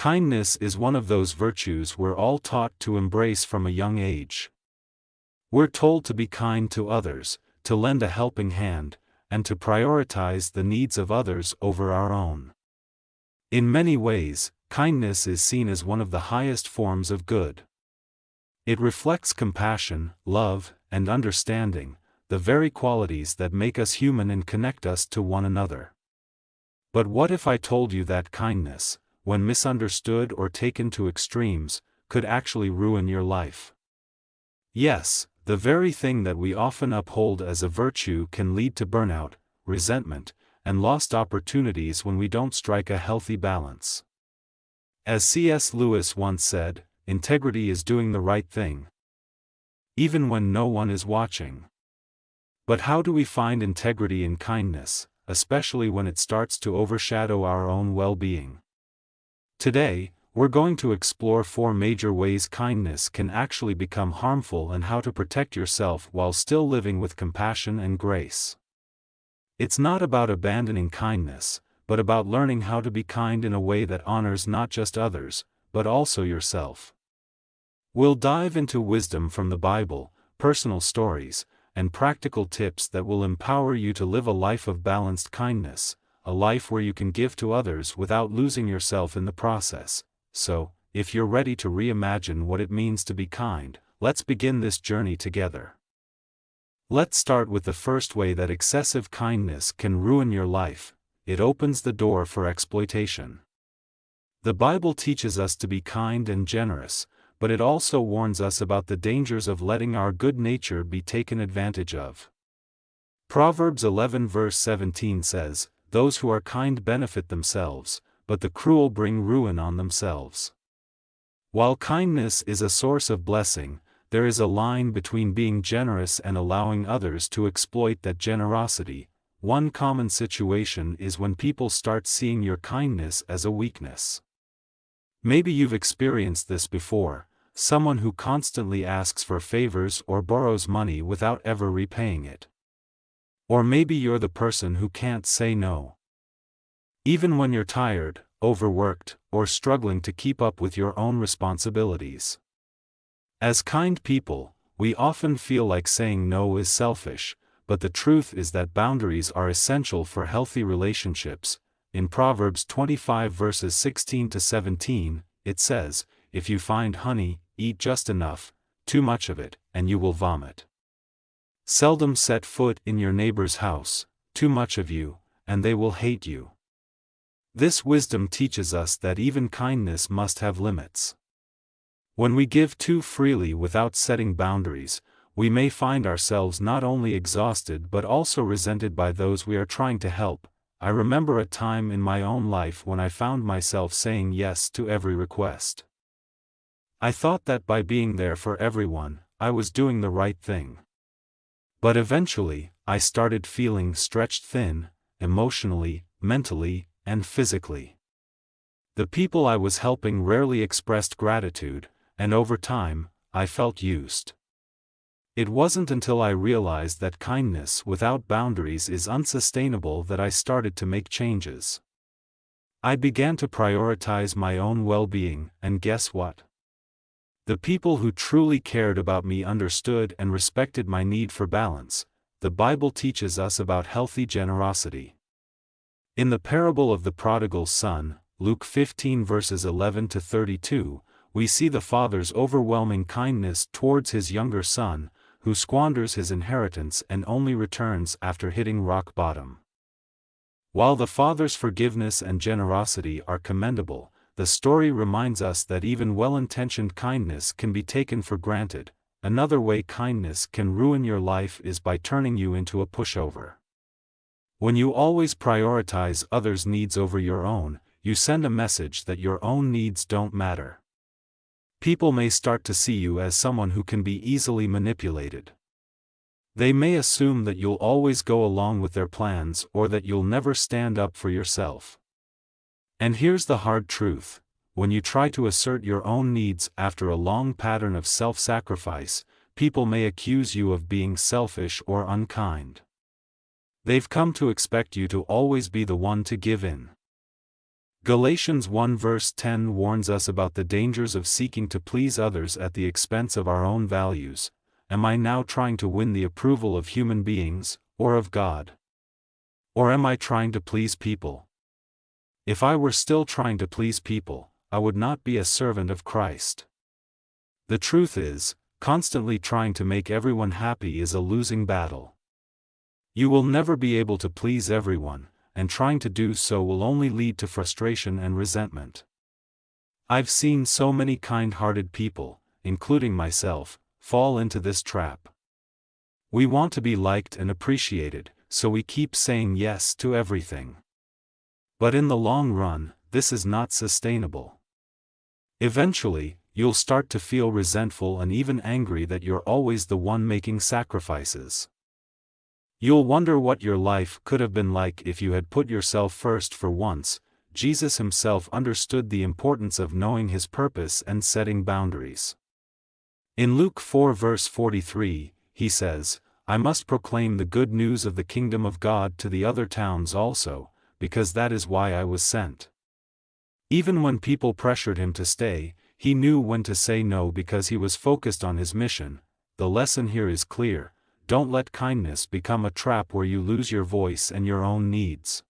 Kindness is one of those virtues we're all taught to embrace from a young age. We're told to be kind to others, to lend a helping hand, and to prioritize the needs of others over our own. In many ways, kindness is seen as one of the highest forms of good. It reflects compassion, love, and understanding, the very qualities that make us human and connect us to one another. But what if I told you that kindness, when misunderstood or taken to extremes, could actually ruin your life? Yes, the very thing that we often uphold as a virtue can lead to burnout, resentment, and lost opportunities when we don't strike a healthy balance. As C.S. Lewis once said, integrity is doing the right thing, even when no one is watching. But how do we find integrity in kindness, especially when it starts to overshadow our own well-being? Today, we're going to explore 4 major ways kindness can actually become harmful and how to protect yourself while still living with compassion and grace. It's not about abandoning kindness, but about learning how to be kind in a way that honors not just others, but also yourself. We'll dive into wisdom from the Bible, personal stories, and practical tips that will empower you to live a life of balanced kindness, a life where you can give to others without losing yourself in the process. So, if you're ready to reimagine what it means to be kind, let's begin this journey together. Let's start with the first way that excessive kindness can ruin your life. It opens the door for exploitation. The Bible teaches us to be kind and generous, but it also warns us about the dangers of letting our good nature be taken advantage of. Proverbs 11 verse 17 says, "Those who are kind benefit themselves, but the cruel bring ruin on themselves." While kindness is a source of blessing, there is a line between being generous and allowing others to exploit that generosity. One common situation is when people start seeing your kindness as a weakness. Maybe you've experienced this before, someone who constantly asks for favors or borrows money without ever repaying it. Or maybe you're the person who can't say no. Even when you're tired, overworked, or struggling to keep up with your own responsibilities. As kind people, we often feel like saying no is selfish, but the truth is that boundaries are essential for healthy relationships. In Proverbs 25 verses 16 to 17, it says, "If you find honey, eat just enough, too much of it, and you will vomit. Seldom set foot in your neighbor's house, too much of you, and they will hate you." This wisdom teaches us that even kindness must have limits. When we give too freely without setting boundaries, we may find ourselves not only exhausted but also resented by those we are trying to help. I remember a time in my own life when I found myself saying yes to every request. I thought that by being there for everyone, I was doing the right thing. But eventually, I started feeling stretched thin, emotionally, mentally, and physically. The people I was helping rarely expressed gratitude, and over time, I felt used. It wasn't until I realized that kindness without boundaries is unsustainable that I started to make changes. I began to prioritize my own well-being, and guess what? The people who truly cared about me understood and respected my need for balance. The Bible teaches us about healthy generosity. In the parable of the prodigal son, Luke 15 verses 11 to 32, we see the father's overwhelming kindness towards his younger son, who squanders his inheritance and only returns after hitting rock bottom. While the father's forgiveness and generosity are commendable, the story reminds us that even well-intentioned kindness can be taken for granted. Another way kindness can ruin your life is by turning you into a pushover. When you always prioritize others' needs over your own, you send a message that your own needs don't matter. People may start to see you as someone who can be easily manipulated. They may assume that you'll always go along with their plans or that you'll never stand up for yourself. And here's the hard truth: when you try to assert your own needs after a long pattern of self-sacrifice, people may accuse you of being selfish or unkind. They've come to expect you to always be the one to give in. Galatians 1 verse 10 warns us about the dangers of seeking to please others at the expense of our own values. Am I now trying to win the approval of human beings, or of God? Or am I trying to please people? If I were still trying to please people, I would not be a servant of Christ. The truth is, constantly trying to make everyone happy is a losing battle. You will never be able to please everyone, and trying to do so will only lead to frustration and resentment. I've seen so many kind-hearted people, including myself, fall into this trap. We want to be liked and appreciated, so we keep saying yes to everything. But in the long run, this is not sustainable. Eventually, you'll start to feel resentful and even angry that you're always the one making sacrifices. You'll wonder what your life could have been like if you had put yourself first for once. Jesus himself understood the importance of knowing his purpose and setting boundaries. In Luke 4 verse 43, he says, "I must proclaim the good news of the kingdom of God to the other towns also, because that is why I was sent." Even when people pressured him to stay, he knew when to say no because he was focused on his mission. The lesson here is clear: don't let kindness become a trap where you lose your voice and your own needs.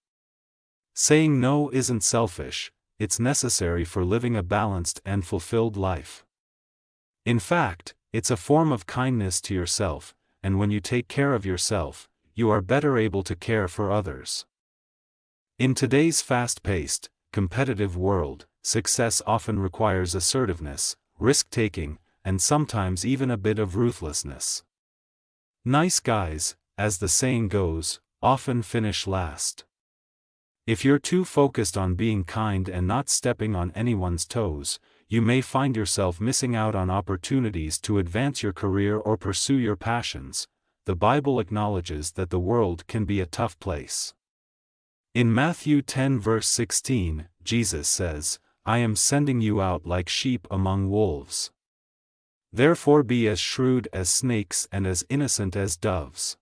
Saying no isn't selfish, it's necessary for living a balanced and fulfilled life. In fact, it's a form of kindness to yourself, and when you take care of yourself, you are better able to care for others. In today's fast-paced, competitive world, success often requires assertiveness, risk-taking, and sometimes even a bit of ruthlessness. Nice guys, as the saying goes, often finish last. If you're too focused on being kind and not stepping on anyone's toes, you may find yourself missing out on opportunities to advance your career or pursue your passions. The Bible acknowledges that the world can be a tough place. In Matthew 10 verse 16, Jesus says, "I am sending you out like sheep among wolves. Therefore be as shrewd as snakes and as innocent as doves."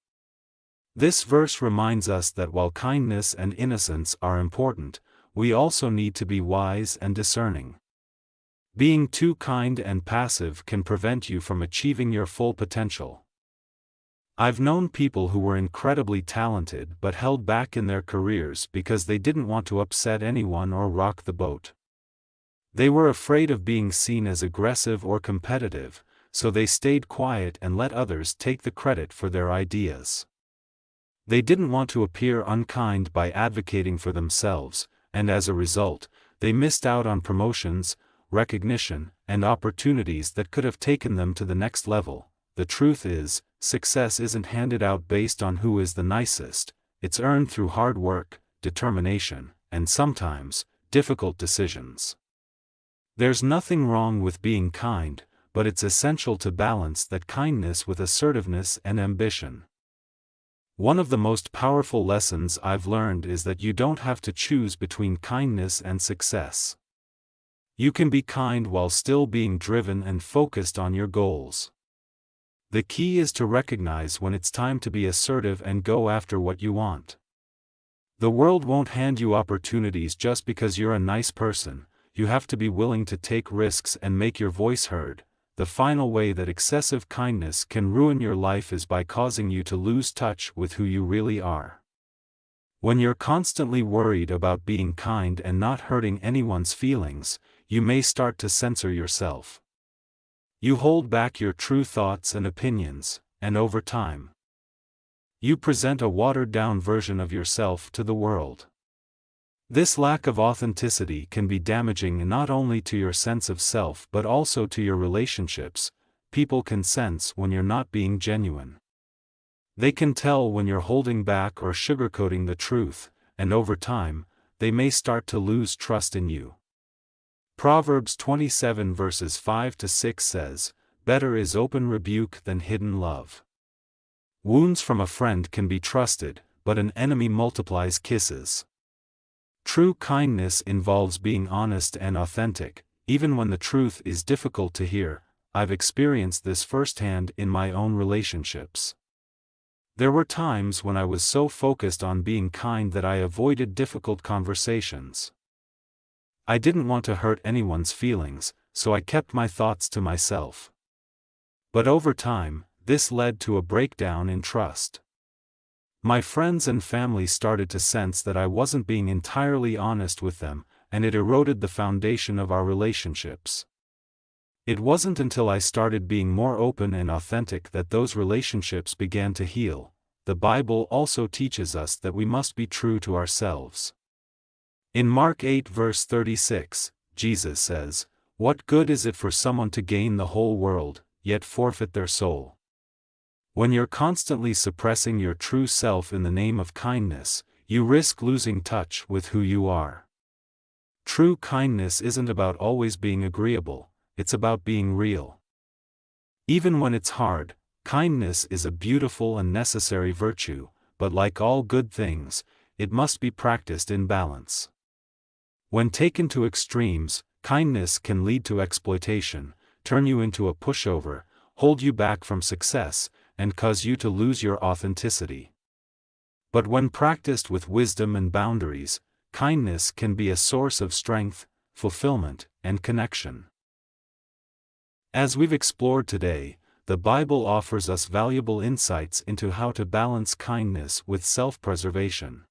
This verse reminds us that while kindness and innocence are important, we also need to be wise and discerning. Being too kind and passive can prevent you from achieving your full potential. I've known people who were incredibly talented but held back in their careers because they didn't want to upset anyone or rock the boat. They were afraid of being seen as aggressive or competitive, so they stayed quiet and let others take the credit for their ideas. They didn't want to appear unkind by advocating for themselves, and as a result, they missed out on promotions, recognition, and opportunities that could have taken them to the next level. The truth is, success isn't handed out based on who is the nicest, it's earned through hard work, determination, and sometimes, difficult decisions. There's nothing wrong with being kind, but it's essential to balance that kindness with assertiveness and ambition. One of the most powerful lessons I've learned is that you don't have to choose between kindness and success. You can be kind while still being driven and focused on your goals. The key is to recognize when it's time to be assertive and go after what you want. The world won't hand you opportunities just because you're a nice person. You have to be willing to take risks and make your voice heard. The final way that excessive kindness can ruin your life is by causing you to lose touch with who you really are. When you're constantly worried about being kind and not hurting anyone's feelings, you may start to censor yourself. You hold back your true thoughts and opinions, and over time, you present a watered-down version of yourself to the world. This lack of authenticity can be damaging not only to your sense of self but also to your relationships. People can sense when you're not being genuine. They can tell when you're holding back or sugarcoating the truth, and over time, they may start to lose trust in you. Proverbs 27 verses 5 to 6 says, "Better is open rebuke than hidden love." Wounds from a friend can be trusted, but an enemy multiplies kisses. True kindness involves being honest and authentic, even when the truth is difficult to hear. I've experienced this firsthand in my own relationships. There were times when I was so focused on being kind that I avoided difficult conversations. I didn't want to hurt anyone's feelings, so I kept my thoughts to myself. But over time, this led to a breakdown in trust. My friends and family started to sense that I wasn't being entirely honest with them, and it eroded the foundation of our relationships. It wasn't until I started being more open and authentic that those relationships began to heal. The Bible also teaches us that we must be true to ourselves. In Mark 8 verse 36, Jesus says, "What good is it for someone to gain the whole world, yet forfeit their soul?" When you're constantly suppressing your true self in the name of kindness, you risk losing touch with who you are. True kindness isn't about always being agreeable, it's about being real. Even when it's hard, kindness is a beautiful and necessary virtue, but like all good things, it must be practiced in balance. When taken to extremes, kindness can lead to exploitation, turn you into a pushover, hold you back from success, and cause you to lose your authenticity. But when practiced with wisdom and boundaries, kindness can be a source of strength, fulfillment, and connection. As we've explored today, the Bible offers us valuable insights into how to balance kindness with self-preservation.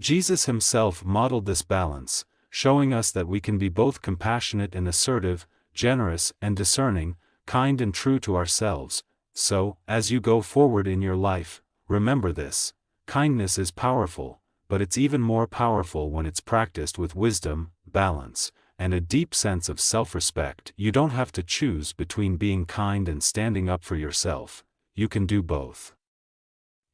Jesus himself modeled this balance, showing us that we can be both compassionate and assertive, generous and discerning, kind and true to ourselves. So, as you go forward in your life, remember this: kindness is powerful, but it's even more powerful when it's practiced with wisdom, balance, and a deep sense of self-respect. You don't have to choose between being kind and standing up for yourself. You can do both.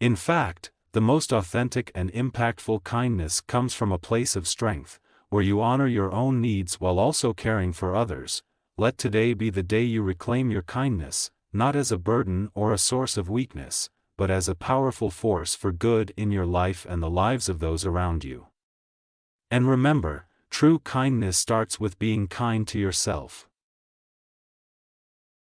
In fact, the most authentic and impactful kindness comes from a place of strength, where you honor your own needs while also caring for others. Let today be the day you reclaim your kindness, not as a burden or a source of weakness, but as a powerful force for good in your life and the lives of those around you. And remember, true kindness starts with being kind to yourself.